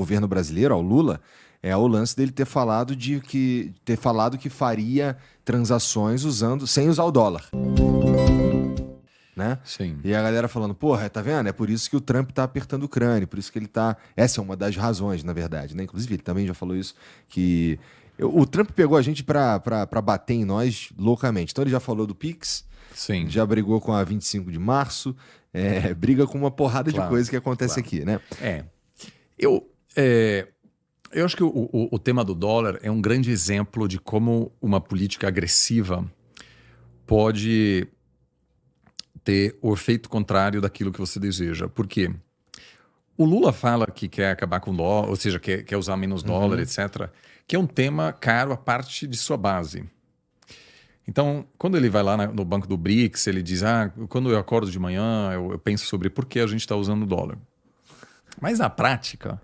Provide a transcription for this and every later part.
governo brasileiro, ao Lula, é o lance dele ter falado que faria transações sem usar o dólar, né? Sim. E a galera falando, porra, tá vendo? É por isso que o Trump tá apertando o crânio, por isso que ele tá. Essa é uma das razões, na verdade, né? Inclusive, ele também já falou isso, que o Trump pegou a gente pra bater em nós loucamente. Então ele já falou do Pix, Sim. já brigou com a 25 de março, briga com uma porrada de Claro, coisa que acontece claro. aqui, né? Eu acho que o tema do dólar é um grande exemplo de como uma política agressiva pode ter o efeito contrário daquilo que você deseja. Por quê? O Lula fala que quer acabar com o dólar, ou seja, quer usar menos dólar, etc., que é um tema caro a parte de sua base. Então, quando ele vai lá no banco do BRICS, ele diz, quando eu acordo de manhã, eu penso sobre por que a gente está usando o dólar. Mas na prática,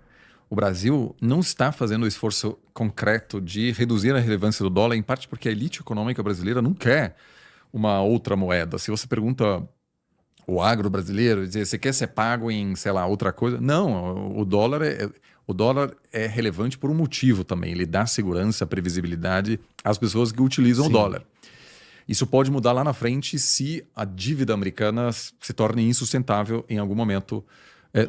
o Brasil não está fazendo o esforço concreto de reduzir a relevância do dólar, em parte porque a elite econômica brasileira não quer uma outra moeda. Se você pergunta o agro brasileiro, dizer, você quer ser pago em, sei lá, outra coisa? Não, o dólar é relevante por um motivo também. Ele dá segurança, previsibilidade às pessoas que utilizam o dólar. Isso pode mudar lá na frente se a dívida americana se torne insustentável em algum momento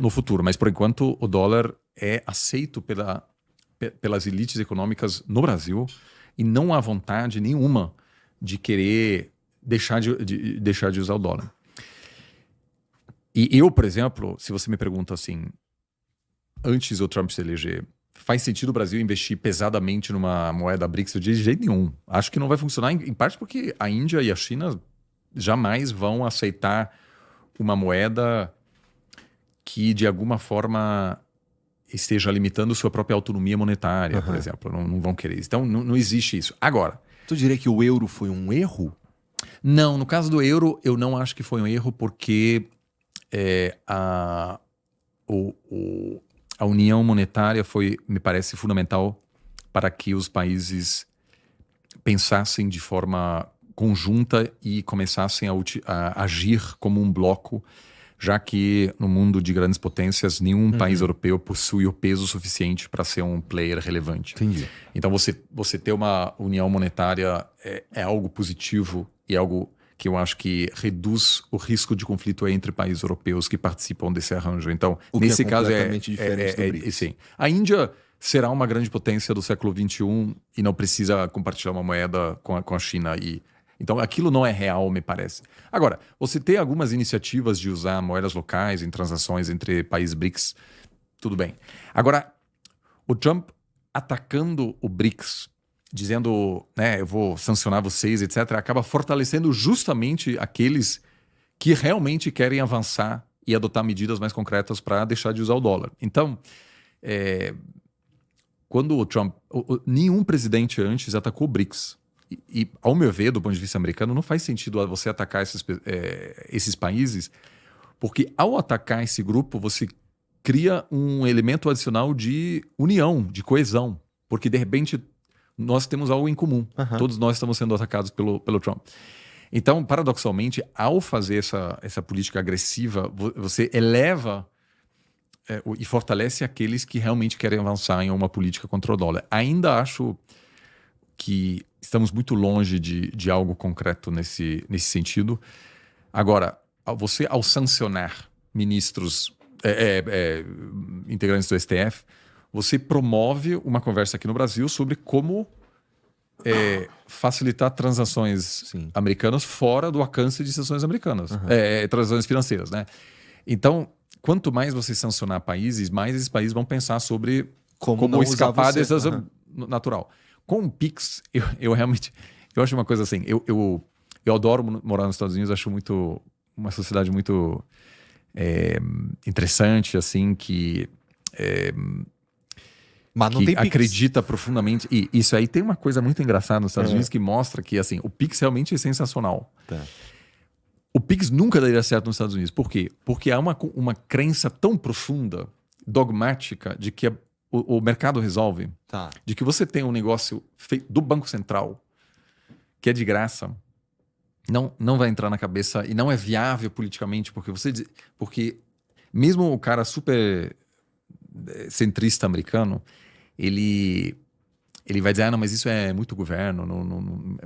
no futuro. Mas, por enquanto, o dólar é aceito pelas elites econômicas no Brasil e não há vontade nenhuma de querer deixar de usar o dólar. E eu, por exemplo, se você me pergunta assim, antes do Trump se eleger, faz sentido o Brasil investir pesadamente numa moeda BRICS? Eu diria de jeito nenhum. Acho que não vai funcionar, em parte porque a Índia e a China jamais vão aceitar uma moeda que, de alguma forma, esteja limitando sua própria autonomia monetária, por exemplo. Não vão querer isso. Então, não existe isso. Agora... Tu diria que o euro foi um erro? Não, no caso do euro, eu não acho que foi um erro, porque a união monetária me parece fundamental para que os países pensassem de forma conjunta e começassem a agir como um bloco, já que no mundo de grandes potências, nenhum país europeu possui o peso suficiente para ser um player relevante. Entendi. Então, você ter uma união monetária é algo positivo e é algo que eu acho que reduz o risco de conflito entre países europeus que participam desse arranjo. Então, nesse caso completamente diferente do BRICS. sim. A Índia será uma grande potência do século XXI e não precisa compartilhar uma moeda com a China. Então, aquilo não é real, me parece. Agora, você tem algumas iniciativas de usar moedas locais em transações entre países BRICS, tudo bem. Agora, o Trump atacando o BRICS, dizendo, eu vou sancionar vocês, etc., acaba fortalecendo justamente aqueles que realmente querem avançar e adotar medidas mais concretas para deixar de usar o dólar. Então, quando o Trump... nenhum presidente antes atacou o BRICS. E, ao meu ver, do ponto de vista americano, não faz sentido você atacar esses países, porque ao atacar esse grupo, você cria um elemento adicional de união, de coesão, porque, de repente, nós temos algo em comum. Todos nós estamos sendo atacados pelo Trump. Então, paradoxalmente, ao fazer essa política agressiva, você eleva e fortalece aqueles que realmente querem avançar em uma política contra o dólar. Ainda acho que estamos muito longe de algo concreto nesse sentido. Agora, ao sancionar ministros, integrantes do STF, você promove uma conversa aqui no Brasil sobre como facilitar transações americanas fora do alcance de sanções americanas, transações financeiras, né? Então, quanto mais você sancionar países, mais esses países vão pensar sobre como escapar dessa natural. Com o Pix, eu realmente... Eu acho uma coisa assim... Eu adoro morar nos Estados Unidos, acho uma sociedade muito interessante, assim, que Mas não tem Pix. Acredita profundamente... E isso aí tem uma coisa muito engraçada nos Estados Unidos que mostra que, assim, o Pix realmente é sensacional. Tá. O Pix nunca daria certo nos Estados Unidos. Por quê? Porque há uma crença tão profunda, dogmática, de que o mercado resolve, de que você tem um negócio feito do Banco Central, que é de graça, não vai entrar na cabeça e não é viável politicamente, porque mesmo o cara super centrista americano, ele vai dizer, não, mas isso é muito governo,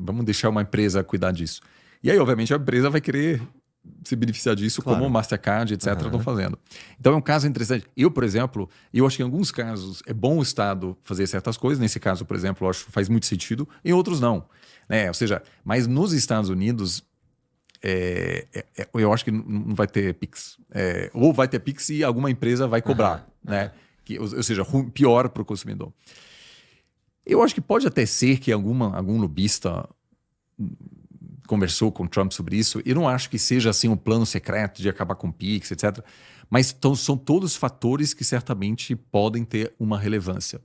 vamos deixar uma empresa cuidar disso. E aí, obviamente, a empresa vai querer se beneficiar disso, Claro. como o Mastercard, etc., estão fazendo. Então, é um caso interessante. Eu, por exemplo, acho que em alguns casos é bom o Estado fazer certas coisas. Nesse caso, por exemplo, eu acho que faz muito sentido. Em outros, não. Né? Ou seja, mas nos Estados Unidos, eu acho que não vai ter PIX. Ou vai ter PIX e alguma empresa vai cobrar. Né? Ou seja, pior para o consumidor. Eu acho que pode até ser que algum lobista conversou com o Trump sobre isso. Eu não acho que seja assim um plano secreto de acabar com o PIX, etc. Mas são todos fatores que certamente podem ter uma relevância.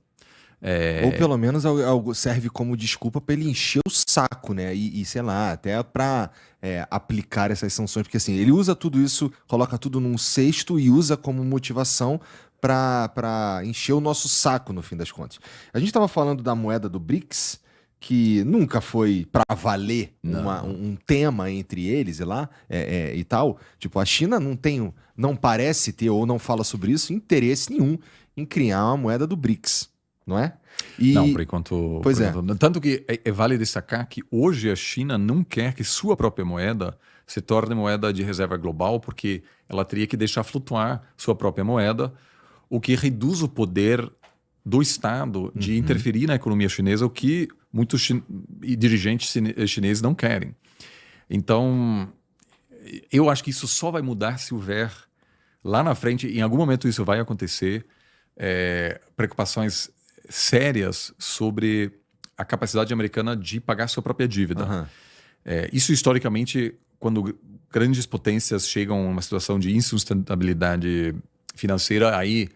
Ou pelo menos algo serve como desculpa para ele encher o saco, né? E sei lá, até para aplicar essas sanções. Porque assim, ele usa tudo isso, coloca tudo num cesto e usa como motivação para encher o nosso saco, no fim das contas. A gente estava falando da moeda do BRICS, que nunca foi para valer um tema entre eles e tal. Tipo, a China não parece ter ou não fala sobre isso interesse nenhum em criar uma moeda do BRICS, não é? Não, por enquanto. Pois é. Tanto que vale destacar que hoje a China não quer que sua própria moeda se torne moeda de reserva global, porque ela teria que deixar flutuar sua própria moeda, o que reduz o poder do Estado de interferir na economia chinesa, o que muitos dirigentes chineses não querem. Então, eu acho que isso só vai mudar se houver lá na frente, em algum momento isso vai acontecer, preocupações sérias sobre a capacidade americana de pagar sua própria dívida. Isso historicamente, quando grandes potências chegam a uma situação de insustentabilidade financeira, aí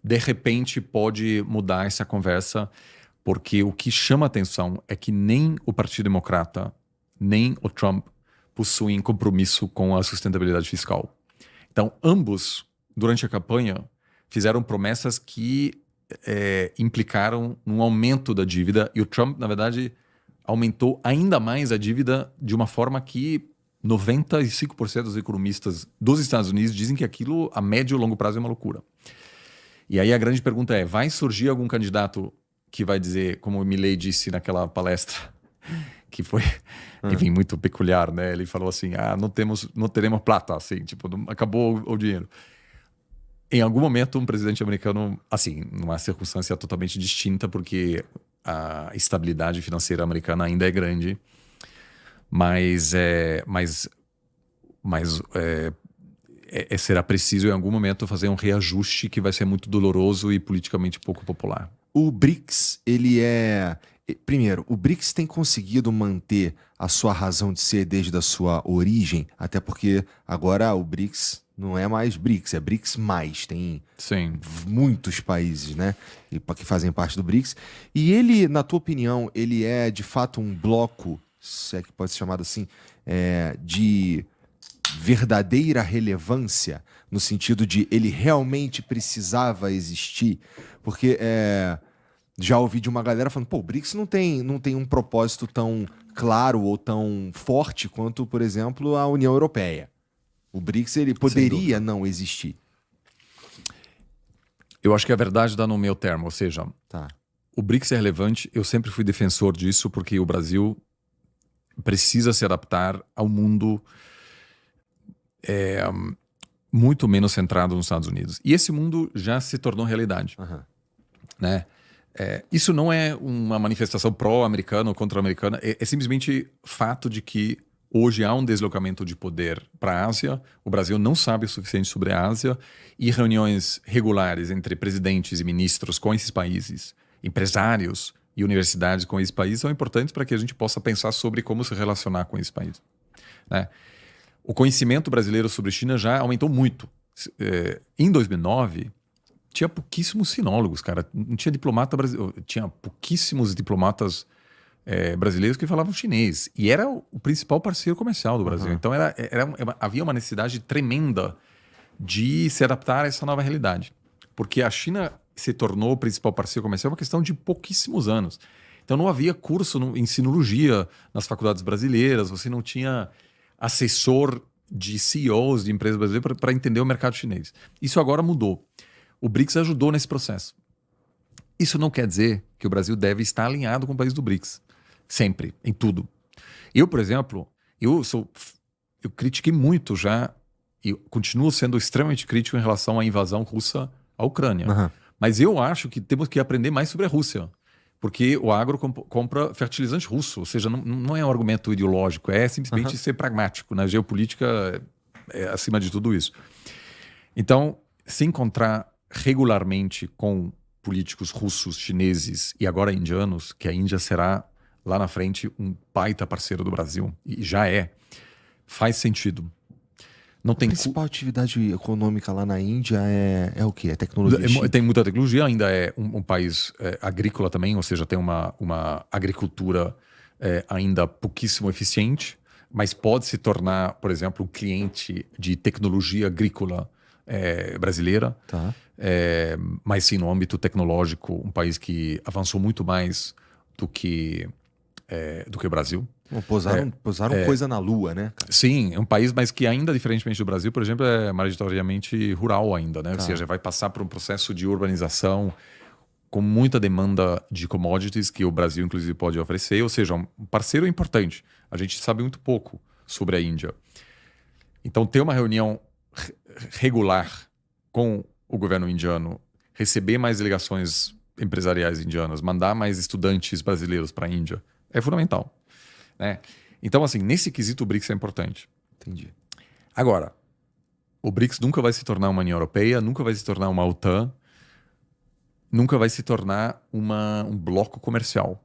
de repente pode mudar essa conversa, porque o que chama atenção é que nem o Partido Democrata, nem o Trump possuem compromisso com a sustentabilidade fiscal. Então, ambos, durante a campanha, fizeram promessas que implicaram num aumento da dívida, e o Trump, na verdade, aumentou ainda mais a dívida de uma forma que 95% dos economistas dos Estados Unidos dizem que aquilo, a médio e longo prazo, é uma loucura. E aí a grande pergunta é, vai surgir algum candidato que vai dizer, como o Milei disse naquela palestra, que foi, enfim, muito peculiar, né? Ele falou assim, não teremos plata, assim, tipo, acabou o dinheiro. Em algum momento, um presidente americano, assim, numa circunstância totalmente distinta, porque a estabilidade financeira americana ainda é grande, mas será preciso, em algum momento, fazer um reajuste que vai ser muito doloroso e politicamente pouco popular. O BRICS, primeiro, o BRICS tem conseguido manter a sua razão de ser desde a sua origem, até porque agora o BRICS não é mais BRICS, é BRICS+. Tem muitos países, né, que fazem parte do BRICS. E ele, na tua opinião, ele é de fato um bloco, se é que pode ser chamado assim, de verdadeira relevância, no sentido de ele realmente precisava existir? Porque já ouvi de uma galera falando, o BRICS não tem um propósito tão claro ou tão forte quanto, por exemplo, a União Europeia. O BRICS ele poderia não existir. Eu acho que a verdade está no meu termo, ou seja, o BRICS é relevante, eu sempre fui defensor disso, porque o Brasil precisa se adaptar ao mundo muito menos centrado nos Estados Unidos. E esse mundo já se tornou realidade. Né? Isso não é uma manifestação pró-americana ou contra-americana, é simplesmente fato de que hoje há um deslocamento de poder para a Ásia, o Brasil não sabe o suficiente sobre a Ásia, e reuniões regulares entre presidentes e ministros com esses países, empresários e universidades com esses países são importantes para que a gente possa pensar sobre como se relacionar com esses países. Né? O conhecimento brasileiro sobre China já aumentou muito. Em 2009, tinha pouquíssimos sinólogos, cara. Não tinha diplomata brasileiro. Tinha pouquíssimos diplomatas brasileiros que falavam chinês. E era o principal parceiro comercial do Brasil. Então havia uma necessidade tremenda de se adaptar a essa nova realidade. Porque a China se tornou o principal parceiro comercial uma questão de pouquíssimos anos. Então não havia curso em sinologia nas faculdades brasileiras, você não tinha assessor de CEOs de empresas brasileiras para entender o mercado chinês. Isso agora mudou. O BRICS ajudou nesse processo. Isso não quer dizer que o Brasil deve estar alinhado com o país do BRICS. Sempre, em tudo. Eu, por exemplo, eu critiquei muito já, e continuo sendo extremamente crítico em relação à invasão russa à Ucrânia. Aham. Mas eu acho que temos que aprender mais sobre a Rússia. Porque o agro compra fertilizante russo. Ou seja, não é um argumento ideológico, é simplesmente ser pragmático. Na geopolítica é acima de tudo isso. Então, se encontrar regularmente com políticos russos, chineses e agora indianos, que a Índia será lá na frente um baita parceiro do Brasil, e já faz sentido. Não A tem principal atividade econômica lá na Índia é o quê? É tecnologia? Tem muita tecnologia, ainda é um país agrícola também, ou seja, tem uma agricultura ainda pouquíssimo eficiente, mas pode se tornar, por exemplo, um cliente de tecnologia agrícola brasileira. Tá. Mas sim, no âmbito tecnológico, um país que avançou muito mais do que o Brasil. Bom, posaram coisa na Lua, né, cara? Sim, é um país, mas que ainda, diferentemente do Brasil, por exemplo, é majoritariamente rural ainda, né? Ou seja, vai passar por um processo de urbanização com muita demanda de commodities que o Brasil, inclusive, pode oferecer. Ou seja, um parceiro importante. A gente sabe muito pouco sobre a Índia. Então, ter uma reunião regular com o governo indiano, receber mais delegações empresariais indianas, mandar mais estudantes brasileiros para a Índia, é fundamental. Né? Então, assim, nesse quesito o BRICS é importante. Entendi. Agora, o BRICS nunca vai se tornar uma União Europeia, nunca vai se tornar uma OTAN, nunca vai se tornar um bloco comercial.